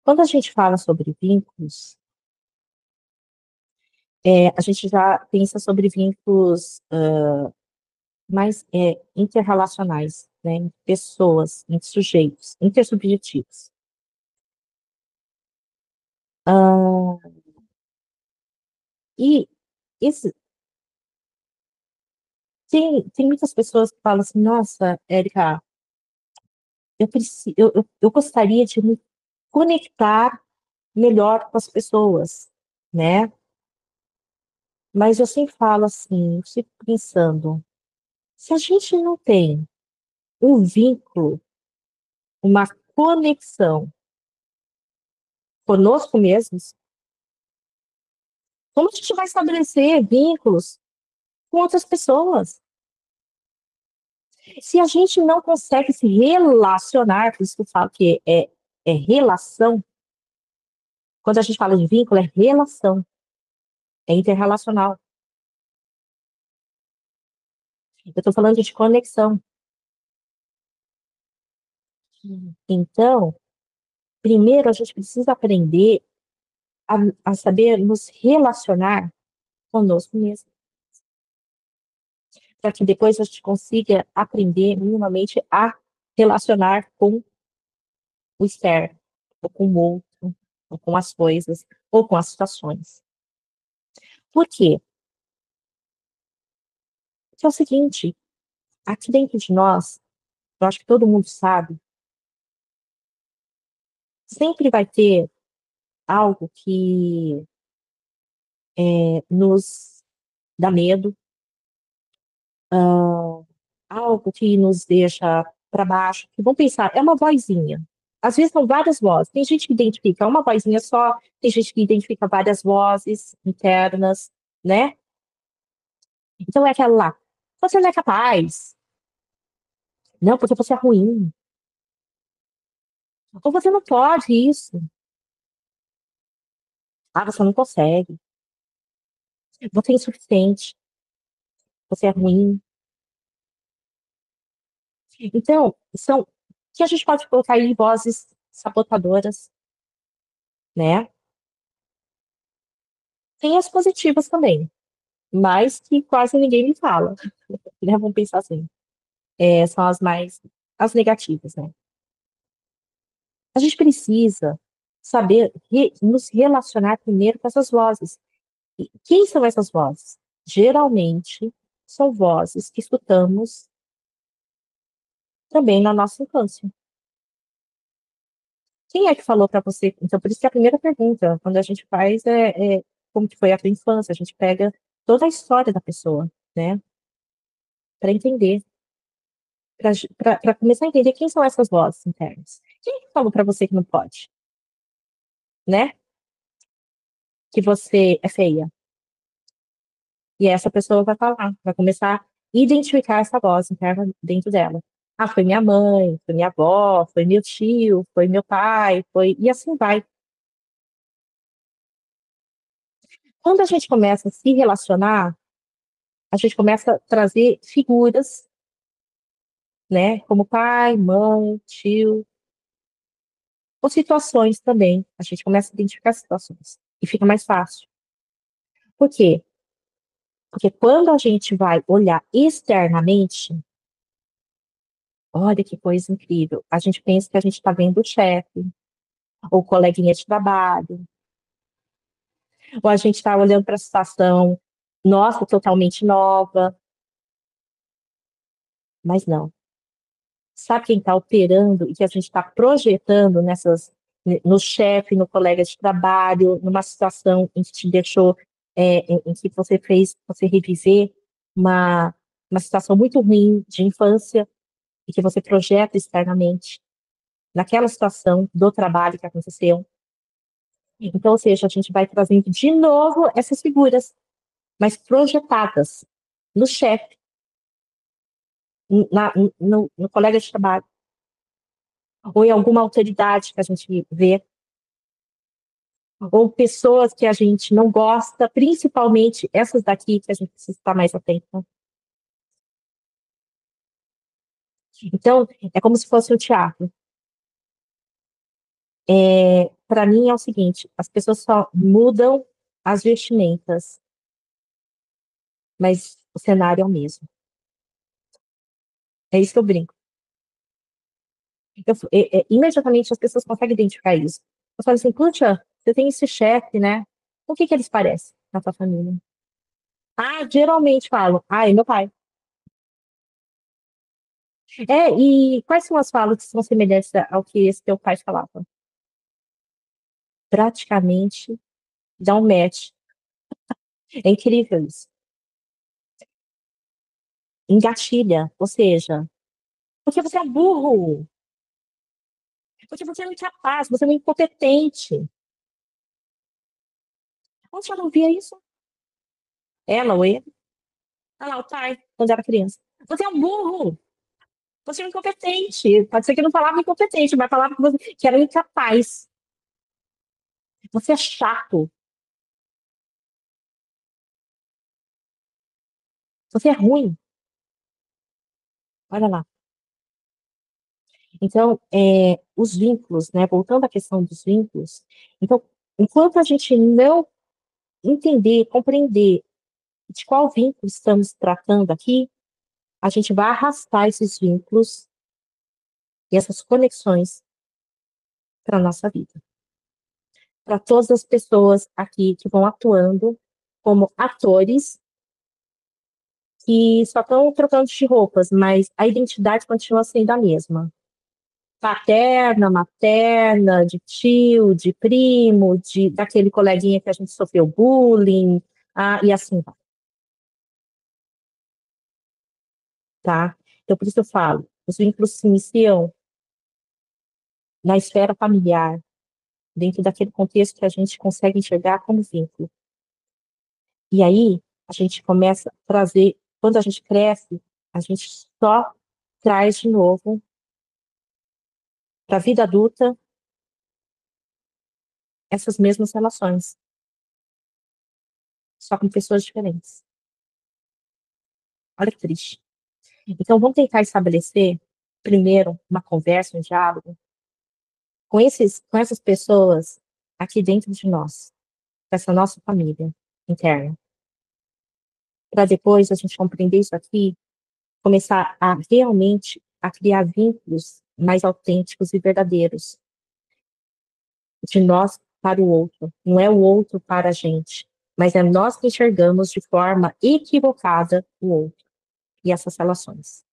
Quando a gente fala sobre vínculos, a gente já pensa sobre vínculos, mais, interrelacionais, né, entre pessoas, entre sujeitos, intersubjetivos. Hã, e esse tem muitas pessoas que falam assim: "Nossa, Érica, eu gostaria de me conectar melhor com as pessoas", né, mas eu sempre falo assim, eu fico pensando, se a gente não tem um vínculo, uma conexão conosco mesmos, como a gente vai estabelecer vínculos com outras pessoas? Se a gente não consegue se relacionar, por isso que eu falo que é relação, quando a gente fala de vínculo, é relação, é interrelacional. Eu estou falando de conexão. Então, primeiro a gente precisa aprender a, a saber nos relacionar conosco mesmo, para que depois a gente consiga aprender minimamente a relacionar com o externo, ou com o outro, ou com as coisas, ou com as situações. Por quê? Porque é o seguinte, aqui dentro de nós, eu acho que todo mundo sabe, sempre vai ter algo que nos dá medo, algo que nos deixa para baixo, que vamos pensar, é uma vozinha. Às vezes são várias vozes. Tem gente que identifica uma vozinha só, tem gente que identifica várias vozes internas, né? Então é aquela lá. Você não é capaz. Não, porque você é ruim. Ou você não pode isso. Ah, você não consegue. Você é insuficiente. Você é ruim. Então, são que a gente pode colocar aí vozes sabotadoras, né? Tem as positivas também, mas que quase ninguém me fala, né? Vamos pensar assim. São as negativas, né? A gente precisa saber nos relacionar primeiro com essas vozes. E quem são essas vozes? Geralmente são vozes que escutamos também na nossa infância. Quem é que falou para você? Então, por isso que a primeira pergunta, quando a gente faz, como que foi a tua infância? A gente pega toda a história da pessoa, né? Para entender, para começar a entender quem são essas vozes internas. Quem que falou para você que não pode, né? Que você é feia. E essa pessoa vai falar, vai começar a identificar essa voz interna dentro dela. Ah, foi minha mãe, foi minha avó, foi meu tio, foi meu pai, foi. E assim vai. Quando a gente começa a se relacionar, a gente começa a trazer figuras, né? Como pai, mãe, tio, ou situações também. A gente começa a identificar situações. E fica mais fácil. Por quê? Porque quando a gente vai olhar externamente, olha que coisa incrível. A gente pensa que a gente está vendo o chefe, ou coleguinha de trabalho, ou a gente está olhando para a situação, nossa, totalmente nova, mas não. Sabe quem está operando e que a gente está projetando no chefe, no colega de trabalho, numa situação em que te deixou, em que você reviver uma, uma situação muito ruim de infância e que você projeta externamente naquela situação do trabalho que aconteceu. Então, ou seja, a gente vai trazendo de novo essas figuras, mas projetadas no chefe, no colega de trabalho, ou em alguma autoridade que a gente vê, ou pessoas que a gente não gosta, principalmente essas daqui que a gente precisa estar mais atento. Então, é como se fosse um teatro. para mim é o seguinte, as pessoas só mudam as vestimentas, mas o cenário é o mesmo. É isso que eu brinco. Imediatamente as pessoas conseguem identificar isso. Eu falo assim, puxa, você tem esse chefe, né? O que que eles parecem na sua família? Ah, geralmente falam, ah, é meu pai. E quais são as falas que são semelhantes ao que esse teu pai falava? Praticamente dá um match. É incrível isso. Engatilha, ou seja, porque você é burro, porque você é incapaz, você é um incompetente. Onde eu não via isso? Ela ou ele? Ah lá, o pai, quando era criança. Você é um burro, você é um incompetente. Pode ser que não falava incompetente, mas falava que era incapaz. Você é chato, você é ruim. Olha lá. Então, os vínculos, né? Voltando à questão dos vínculos, então, enquanto a gente não entender, compreender de qual vínculo estamos tratando aqui, a gente vai arrastar esses vínculos e essas conexões para a nossa vida. Para todas as pessoas aqui que vão atuando como atores que só estão trocando de roupas, mas a identidade continua sendo a mesma. Paterna, materna, de tio, de primo, daquele coleguinha que a gente sofreu bullying, e assim vai, tá? Então, por isso eu falo, os vínculos se iniciam na esfera familiar, dentro daquele contexto que a gente consegue enxergar como vínculo. E aí, a gente começa a trazer, quando a gente cresce, a gente só traz de novo para a vida adulta essas mesmas relações, só com pessoas diferentes. Olha que triste. Então, vamos tentar estabelecer, primeiro, uma conversa, um diálogo com essas pessoas aqui dentro de nós, dessa nossa família interna, para depois a gente compreender isso aqui, começar a realmente a criar vínculos mais autênticos e verdadeiros de nós para o outro. Não é o outro para a gente, mas é nós que enxergamos de forma equivocada o outro e essas relações.